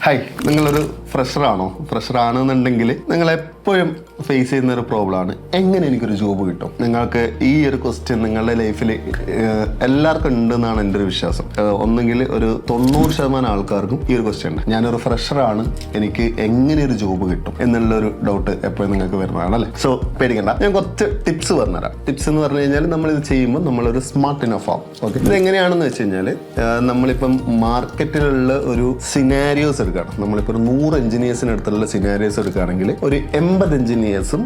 Hi, നിങ്ങളൊരു ഫ്രഷറാണോ? ഫ്രഷറാണെന്നുണ്ടെങ്കിൽ നിങ്ങളെപ്പോഴും face ചെയ്യുന്ന ഒരു പ്രോബ്ലമാണ് എങ്ങനെ എനിക്കൊരു ജോബ് കിട്ടും. നിങ്ങൾക്ക് ഈ ഒരു ക്വസ്റ്റ്യൻ നിങ്ങളുടെ ലൈഫിൽ എല്ലാവർക്കും ഉണ്ടെന്നാണ് എൻ്റെ ഒരു വിശ്വാസം. ഒന്നെങ്കിൽ ഒരു 90% ആൾക്കാർക്കും ഈ ഒരു ക്വസ്റ്റ്യൻ ഉണ്ട്. ഞാനൊരു ഫ്രഷറാണ്, എനിക്ക് എങ്ങനെ ഒരു ജോബ് കിട്ടും എന്നുള്ളൊരു ഡൗട്ട് എപ്പോഴും നിങ്ങൾക്ക് വരുന്നതാണ് അല്ലേ? സോ പേടിക്കണ്ട, ഞാൻ കുറച്ച് ടിപ്സ് പറഞ്ഞുതരാം. ടിപ്സ് എന്ന് പറഞ്ഞു കഴിഞ്ഞാൽ നമ്മളിത് ചെയ്യുമ്പോൾ നമ്മളൊരു സ്മാർട്ട് ഇനഫ് ആവും. ഓക്കെ, ഇത് എങ്ങനെയാണെന്ന് വെച്ച് കഴിഞ്ഞാൽ നമ്മളിപ്പം മാർക്കറ്റിലുള്ള ഒരു സിനാരിയോസ് എടുക്കുകയാണ്. നമ്മളിപ്പോൾ ഒരു 100 എഞ്ചിനീയേഴ്സിന് അടുത്തുള്ള സിനാരിയോസ് എടുക്കുകയാണെങ്കിൽ ഒരു 80 എഞ്ചിനീയേഴ്സും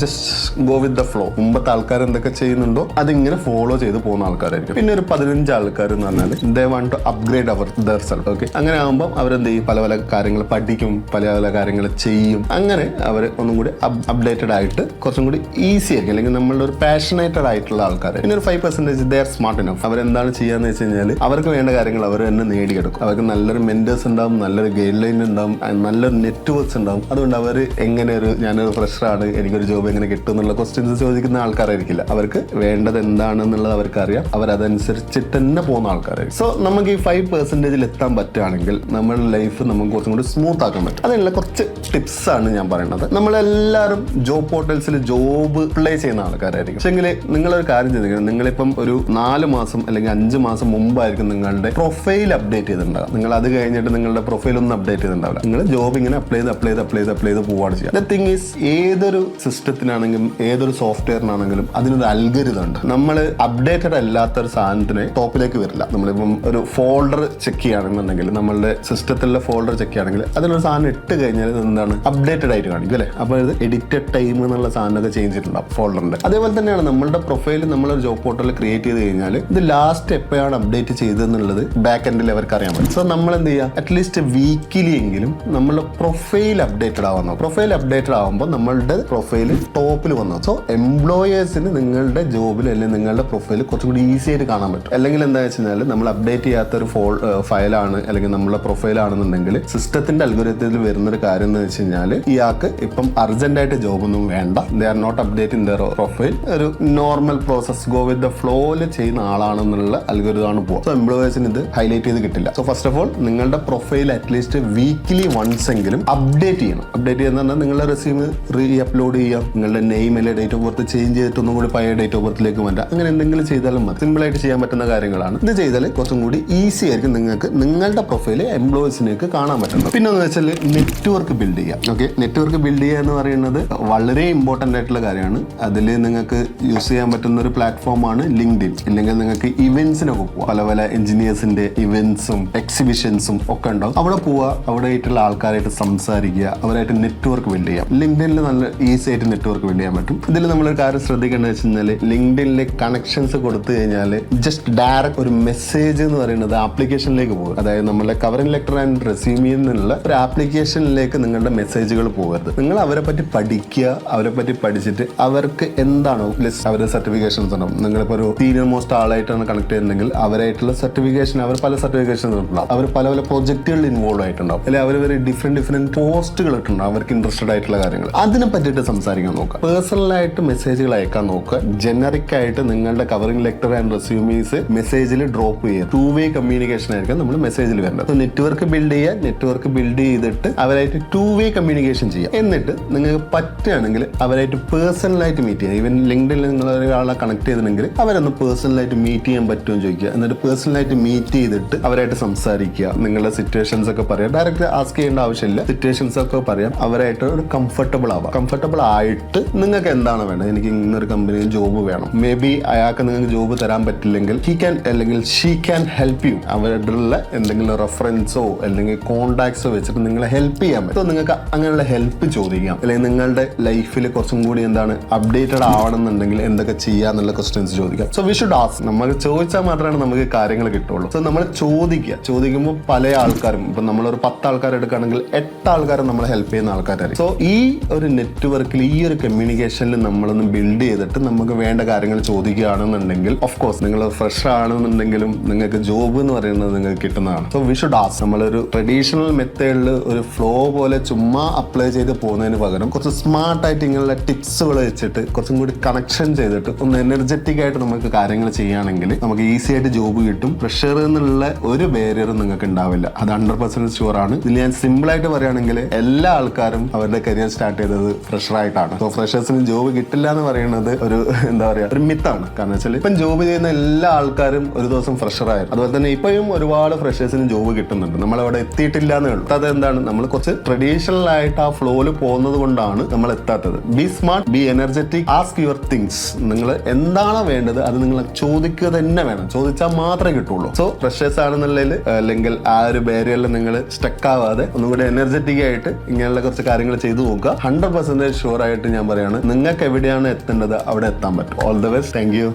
just go with the flow. മുമ്പത്തെ ആൾക്കാർ എന്തൊക്കെ ചെയ്യുന്നുണ്ടോ അതിങ്ങനെ ഫോളോ ചെയ്ത് പോകുന്ന ആൾക്കാരായിരിക്കും. പിന്നെ ഒരു 15 ആൾക്കാർ എന്ന് പറഞ്ഞാൽ they want to upgrade their self. Okay, അങ്ങനെ ആകുമ്പോൾ അവരെന്ത് ചെയ്യും? പല പല കാര്യങ്ങൾ പഠിക്കും, പല പല കാര്യങ്ങൾ ചെയ്യും. അങ്ങനെ അവർ ഒന്നും കൂടി അപ്ഡേറ്റഡ് ആയിട്ട് കുറച്ചും കൂടി ഈസി ആയിരിക്കും. അല്ലെങ്കിൽ നമ്മളുടെ ഒരു പാഷനേറ്റഡ് ആയിട്ടുള്ള ആൾക്കാർ. പിന്നെ ഒരു 5% ദേ ആർ സ്മാർട്ട് ഇനഫ്. അവരെന്താണ് ചെയ്യാന്ന് വെച്ച് കഴിഞ്ഞാൽ അവർക്ക് വേണ്ട കാര്യങ്ങൾ അവർ തന്നെ നേടിയെടുക്കും. അവർക്ക് നല്ലൊരു മെന്റേഴ്സ് ഉണ്ടാവും, നല്ലൊരു ഗൈഡ് ലൈൻ ഉണ്ടാവും, നല്ലൊരു നെറ്റ്വർക്ക്സ് ഉണ്ടാവും. അതുകൊണ്ട് അവർ എങ്ങനെ ഞാനൊരു ഫ്രഷറാണ്, എനിക്കൊരു ജോബ് എങ്ങനെ കിട്ടും എന്നുള്ള ക്വസ്റ്റ്യൻസ് ചോദിക്കുന്ന ആൾക്കാരായിരിക്കില്ല. അവർക്ക് വേണ്ടത് എന്താണെന്നുള്ളത് അവർക്ക് അറിയാം. അവരതനുസരിച്ചിട്ട് തന്നെ പോകുന്ന ആൾക്കാരായിരിക്കും. സോ നമുക്ക് ഈ 5% എത്താൻ പറ്റുകയാണെങ്കിൽ നമ്മുടെ ലൈഫ് നമുക്ക് കുറച്ചും കൂടി സ്മൂത്ത് ആക്കാൻ പറ്റും. അതിനുള്ള കുറച്ച് ടിപ്സ് ആണ് ഞാൻ പറയുന്നത്. നമ്മളെല്ലാവരും ജോബ് പോർട്ടൽസിൽ ജോബ് അപ്ലൈ ചെയ്യുന്ന ആൾക്കാരായിരിക്കും. പക്ഷെങ്കിൽ നിങ്ങളൊരു കാര്യം ചെയ്തിരിക്കണം. നിങ്ങളിപ്പം ഒരു 4 മാസം അല്ലെങ്കിൽ 5 മാസം മുമ്പായിരിക്കും നിങ്ങളുടെ പ്രൊഫൈൽ അപ്ഡേറ്റ് ചെയ്തിട്ടുണ്ടാകും. നിങ്ങൾ അത് കഴിഞ്ഞിട്ട് നിങ്ങളുടെ പ്രൊഫൈൽ ഒന്നും അപ്ഡേറ്റ് ചെയ്തിട്ടുണ്ടാവില്ല. നിങ്ങൾ ജോബ് ഇങ്ങനെ അപ്ലൈ ചെയ്ത് പോവാണ് ചെയ്യുക. ദ തിങ് ഈസ്, ഏതൊരു സിസ്റ്റത്തിനാണെങ്കിലും ഏതൊരു സോഫ്റ്റ്വെയറിനാണെങ്കിലും അതിനൊരു അൽഗോരിതം ഉണ്ട്. നമ്മൾ അപ്ഡേറ്റഡ് അല്ലാത്തൊരു സാധനത്തിന് ടോപ്പിലേക്ക് വരില്ല. നമ്മളിപ്പം ഒരു ഫോൾഡർ ചെക്ക് ചെയ്യുകയാണെന്നുണ്ടെങ്കിൽ, നമ്മളുടെ സിസ്റ്റത്തിലുള്ള ഫോൾഡർ ചെക്ക് ചെയ്യുകയാണെങ്കിൽ അതിലൊരു സാധനം ഇട്ട് കഴിഞ്ഞാൽ എന്താണ് അപ്ഡേറ്റഡ് ആയിട്ട് കാണിക്കും അല്ലേ? അപ്പോൾ ഇത് എഡിറ്റഡ് ടൈം എന്നുള്ള സാധനമൊക്കെ ചേഞ്ച് ചെയ്തിട്ടുണ്ടാവും ഫോൾഡറിന്റെ. അതേപോലെ തന്നെയാണ് നമ്മളുടെ പ്രൊഫൈൽ നമ്മളൊരു ജോബ് പോർട്ടലിൽ ക്രിയേറ്റ് ചെയ്ത് കഴിഞ്ഞാൽ ഇത് ലാസ്റ്റ് എപ്പോഴാണ് അപ്ഡേറ്റ് ചെയ്തതെന്നുള്ളത് ബാക്ക് എൻഡിൽ അവർക്ക് അറിയാൻ പറ്റും. സോ നമ്മൾ എന്ത് ചെയ്യുക? അറ്റ്ലീസ്റ്റ് വീക്കിലി എങ്കിലും നമ്മളുടെ പ്രൊഫൈൽ അപ്ഡേറ്റഡ് ആവുന്നു. പ്രൊഫൈൽ അപ്ഡേറ്റഡ് ആവുമ്പോൾ നമ്മളുടെ പ്രൊഫൈൽ ടോപ്പിൽ വന്നു. സോ എംപ്ലോയേഴ്സിന് നിങ്ങളുടെ ജോബിൽ അല്ലെങ്കിൽ നിങ്ങളുടെ പ്രൊഫൈൽ കുറച്ചും കൂടി ഈസി ആയിട്ട് കാണാൻ പറ്റും. അല്ലെങ്കിൽ എന്താ വെച്ച് കഴിഞ്ഞാൽ നമ്മൾ അപ്ഡേറ്റ് ചെയ്യാത്ത ഒരു ഫയലാണ് അല്ലെങ്കിൽ നമ്മളെ പ്രൊഫൈൽ ആണെന്നുണ്ടെങ്കിൽ സിസ്റ്റത്തിന്റെ അൽഗോരിതത്തിൽ വരുന്നൊരു കാര്യം എന്ന് വെച്ച് കഴിഞ്ഞാൽ ഇയാൾക്ക് ഇപ്പം അർജന്റ് ആയിട്ട് ജോബൊന്നും വേണ്ട, they are not updating their profile, ഒരു normal process go with the ഫ്ലോയിൽ ചെയ്യുന്ന ആളാണെന്നുള്ള അൽഗോരിതമാണ് പോകുക. സോ എംപ്ലോയേഴ്സിന് ഇത് ഹൈലൈറ്റ് ചെയ്ത് കിട്ടില്ല. സോ ഫസ്റ്റ് ഓഫ് ഓൾ നിങ്ങളുടെ പ്രൊഫൈൽ അറ്റ്ലീസ്റ്റ് വീക്കിലി വൺസ് എങ്കിലും അപ്ഡേറ്റ് ചെയ്യണം. അപ്ഡേറ്റ് ചെയ്യുന്ന പറഞ്ഞാൽ നിങ്ങളുടെ റെസ്യൂം റീ അപ്ലോഡ് ചെയ്യാം, നിങ്ങളുടെ നെയിം അല്ലെങ്കിൽ ഡേറ്റ് ഓഫ് ബർത്ത് ചേഞ്ച് ചെയ്തിട്ട് ഒന്നും കൂടി പഴയ ഡേറ്റ് ഓഫ് ബർത്തിലേക്ക് മാറ്റാം. അങ്ങനെ എന്തെങ്കിലും ചെയ്താലും മതി. സിമ്പിൾ ആയിട്ട് ചെയ്യാൻ പറ്റുന്ന കാര്യങ്ങളാണ്. ഇത് ചെയ്താൽ കുറച്ചും കൂടി ഈസി ആയിരിക്കും നിങ്ങൾക്ക് നിങ്ങളുടെ പ്രൊഫൈൽ എംപ്ലോയീസിനേക്ക് കാണാൻ പറ്റുന്നത്. പിന്നെ എന്ന് വെച്ചാൽ നെറ്റ്വർക്ക് ബിൽഡ് ചെയ്യാം. ഓക്കെ, നെറ്റ്വർക്ക് ബിൽഡ് ചെയ്യുക എന്ന് പറയുന്നത് വളരെ ഇമ്പോർട്ടൻ്റ് ആയിട്ടുള്ള കാര്യമാണ്. അതിൽ നിങ്ങൾക്ക് യൂസ് ചെയ്യാൻ പറ്റുന്ന ഒരു പ്ലാറ്റ്ഫോമാണ് ലിങ്ക്ഡിൻ. ഇല്ലെങ്കിൽ നിങ്ങൾക്ക് ഇവന്റ്സിനൊക്കെ പോവാം. പല പല എഞ്ചിനീയേഴ്സിന്റെ ഇവന്റ്സും എക്സിബിഷൻസും ഒക്കെ ഉണ്ടാവും. അവിടെ പോവുക, അവിടെ ആയിട്ടുള്ള ആൾക്കാരായിട്ട് സംസാരിക്കുക, അവരായിട്ട് നെറ്റ്വർക്ക് ബിൽഡ് ചെയ്യാം. ലിങ്ക്ഡിനിൽ നല്ല ഈസി ആയിട്ട് നെറ്റ്വർക്ക് ബിൽഡ് ചെയ്യാൻ പറ്റും. ഇതിൽ നമ്മളൊരു കാര്യം ശ്രദ്ധിക്കേണ്ടത് വെച്ച് കഴിഞ്ഞാൽ ലിങ്ക്ഡിനിലെ കണക്ഷൻസ് കൊടുത്തു കഴിഞ്ഞാൽ ജസ്റ്റ് ഡയറക്റ്റ് ഒരു മെസ്സേജ് എന്ന് പറയുന്നത് ആപ്ലിക്കേഷനിലേക്ക് പോകും. അതായത് നമ്മുടെ കവറിംഗ് ലെറ്റർ ആൻഡ് റെസ്യൂമിൽ നിന്നുള്ള ഒരു ആപ്ലിക്കേഷനിലേക്ക് നിങ്ങളുടെ മെസ്സേജുകൾ പോകരുത്. നിങ്ങൾ അവരെ പറ്റി പഠിക്കുക, അവരെ പറ്റി പഠിച്ചിട്ട് അവർക്ക് എന്താണോ അവരുടെ സർട്ടിഫിക്കേഷൻസ് ഉണ്ടാവും. നിങ്ങളിപ്പോൾ ഒരു സീനിയർ മോസ്റ്റ് ആളായിട്ടാണ് കണക്ട് ചെയ്യുന്നതെങ്കിൽ അവരായിട്ടുള്ള സർട്ടിഫിക്കേഷൻ, അവർ പല സർട്ടിഫിക്കേഷൻ ഉണ്ടാവും, അവർ പല പല പ്രൊജക്റ്റുകളിൽ ഇൻവോൾവ് ആയിട്ടുണ്ടാവും, അല്ലെങ്കിൽ അവർ ഡിഫറെന്റ് പോസ്റ്റുകൾ ഇട്ടുണ്ടാവും അവർക്ക് ഇൻട്രസ്റ്റഡ് ആയിട്ടുള്ള കാര്യങ്ങൾ. അതിനെ പറ്റിയിട്ട് സംസാരിക്കാൻ നോക്കുക. പേഴ്സണലായിട്ട് മെസ്സേജുകൾ അയക്കാൻ നോക്കുക. ജനറിക് ആയിട്ട് നിങ്ങളുടെ കവറിംഗ് ലെറ്റർ ആൻഡ് റെസ്യൂമീസ് മെസ്സേജിൽ ഡ്രോപ്പ് ചെയ്യുക. 2-വേ കമ്മ്യൂണിക്കേഷൻ ആയിരിക്കും നമ്മൾ മെസ്സേജിൽ വരേണ്ടത്. നെറ്റ്വർക്ക് ബിൽഡ് ചെയ്യുക. നെറ്റ്വർക്ക് ബിൽഡ് ചെയ്തിട്ട് അവരായിട്ട് 2-വേ കമ്മ്യൂണിക്കേഷൻ ചെയ്യുക. എന്നിട്ട് നിങ്ങൾക്ക് പറ്റുകയാണെങ്കിൽ അവരായിട്ട് പേഴ്സണലായിട്ട് മീറ്റ് ചെയ്യുക. ഈവൻ ലിങ്ക്ഡിനിൽ നിങ്ങൾ ഒരാളെ കണക്ട് ചെയ്തിട്ടുണ്ടെങ്കിൽ അവരൊന്ന് പേഴ്സണലായിട്ട് മീറ്റ് ചെയ്യാൻ പറ്റുമെന്ന് ചോദിക്കുക. എന്നിട്ട് പേഴ്സണലായിട്ട് മീറ്റ് ചെയ്തിട്ട് അവരായിട്ട് സംസാരിക്കുക. നിങ്ങളുടെ സിറ്റുവേഷൻസ് ഒക്കെ പറയാം. ഡയറക്റ്റ് ആസ്ക് ചെയ്യേണ്ട ആവശ്യമില്ല. സിറ്റുവേഷൻസ് ഒക്കെ പറയാം. അവരായിട്ട് ഒരു കംഫർട്ടബിൾ ആവാം. കംഫർട്ടബിൾ ആയിട്ട് നിങ്ങൾക്ക് എന്താണ് വേണ്ടത്? എനിക്ക് ഇന്നൊരു കമ്പനിയിൽ ജോബ് വേണം. മേ ബി അയാൾക്ക് നിങ്ങൾക്ക് ജോബ് തരാൻ പറ്റില്ലെങ്കിൽ ഹി ക്യാൻ അല്ലെങ്കിൽ ഷീ ക്യാൻ ഹെൽപ്പ് യു. അവരുടെ എന്തെങ്കിലും റെഫറൻസോ അല്ലെങ്കിൽ കോണ്ടാക്ട്സോ വെച്ചിട്ട് നിങ്ങളെ ഹെൽപ്പ് ചെയ്യാൻ പറ്റും. നിങ്ങൾക്ക് അങ്ങനെയുള്ള ഹെൽപ്പ് ചോദിക്കാം. അല്ലെങ്കിൽ നിങ്ങളുടെ ലൈഫിൽ കുറച്ചും കൂടി എന്താണ് അപ്ഡേറ്റഡ് ആവണമെന്നുണ്ടെങ്കിൽ എന്തൊക്കെ ചെയ്യാന്നുള്ള ക്വസ്റ്റ്യൻസ് ചോദിക്കാം. So we should ask. നമ്മൾ ചോദിച്ചാൽ മാത്രമാണ് നമുക്ക് കാര്യങ്ങൾ കിട്ടുള്ളൂ. സോ നമ്മൾ ചോദിക്കുമ്പോൾ പല ആൾക്കാരും, ഇപ്പൊ നമ്മളൊരു 10 ആൾക്കാർ എടുക്കുകയാണെങ്കിൽ 8 ആൾക്കാരും നമ്മളെ ഹെൽപ്പ് ചെയ്യുന്ന ആൾക്കാരായിരിക്കും. സോ ഈ ഒരു നെറ്റ്വർക്കിൽ ഈ ഒരു കമ്മ്യൂണിക്കേഷനിൽ നമ്മളൊന്ന് ബിൽഡ് ചെയ്തിട്ട് നമുക്ക് വേണ്ട കാര്യങ്ങൾ ചോദിക്കുകയാണെന്നുണ്ടെങ്കിൽ ഓഫ് കോഴ്സ് നിങ്ങൾ ഫ്രഷ് ആണെന്നുണ്ടെങ്കിലും നിങ്ങൾക്ക് ജോബ് എന്ന് പറയുന്നത് നിങ്ങൾക്ക് കിട്ടുന്നതാണ്. So we should ask. നമ്മളൊരു ട്രഡീഷണൽ മെത്തേഡിൽ ഒരു ഫ്ലോ പോലെ ചുമ്മാ അപ്ലൈ ചെയ്ത് പോകുന്നതിന് പകരം കുറച്ച് സ്മാർട്ടായിട്ട് ഇങ്ങനെയുള്ള ടിപ്സുകൾ വെച്ചിട്ട് കുറച്ചും കൂടി കണക്ഷൻ ചെയ്തിട്ട് ഒന്ന് എനർജറ്റിക് ആയിട്ട് നമുക്ക് കാര്യങ്ങൾ ചെയ്യുകയാണെങ്കിൽ നമുക്ക് ഈസി ആയിട്ട് ജോബ് കിട്ടും. പ്രഷർ എന്നുള്ള ഒരു ബാരിയറും നിങ്ങൾക്ക് ഉണ്ടാവില്ല. അത് 100% ഷുവർ ആണ്. ഇതിൽ ഞാൻ സിമ്പിൾ ആയിട്ട് പറയുകയാണെങ്കിൽ എല്ലാ ആൾക്കാരും അവരുടെ കരിയർ സ്റ്റാർട്ട് ചെയ്തത് ഫ്രഷർ ആയിട്ടാണ്. സോ ഫ്രഷേഴ്സിന് ജോബ് കിട്ടില്ല എന്ന് പറയുന്നത് ഒരു എന്താ പറയാ ഒരു മിത്താണ്. കാരണം വെച്ചാൽ ഇപ്പം ജോബ് ചെയ്യുന്ന എല്ലാ ആൾക്കാരും ഒരു ദിവസം ഫ്രഷർ ആയിരുന്നു. അതുപോലെ തന്നെ ഇപ്പോഴും ഒരുപാട് ഫ്രഷേഴ്സിന് ജോബ് കിട്ടുന്നുണ്ട്. നമ്മളവിടെ എത്തിയിട്ടില്ല എന്നേ ഉള്ളൂ. അത് എന്താണ്, നമ്മൾ കുറച്ച് ട്രഡീഷണൽ ആയിട്ട് ആ ഫ്ലോയിൽ പോകുന്നത് കൊണ്ടാണ് നമ്മൾ എത്താത്തത്. Be smart, be energetic, ask your things. നിങ്ങൾ എന്താണോ വേണ്ടത് അത് നിങ്ങൾ ചോദിക്കുക തന്നെ വേണം. ചോദിച്ചാൽ മാത്രമേ കിട്ടുള്ളൂ. സോ ഫ്രഷേഴ്സ് ആണെന്നുള്ളതിൽ അല്ലെങ്കിൽ ആ ഒരു ബാരിയറിൽ നിങ്ങൾ സ്റ്റക്ക് ആവാതെ ഒന്നും കൂടി എനർജറ്റിക് ആയിട്ട് ഇങ്ങനെയുള്ള കുറച്ച് കാര്യങ്ങൾ ചെയ്തു നോക്കുക. 100% ഷുവർ ആയിട്ട് ഞാൻ പറയാണ്, നിങ്ങൾക്ക് എവിടെയാണ് എത്തേണ്ടത് അവിടെ എത്താൻ പറ്റും. All the best. Thank you.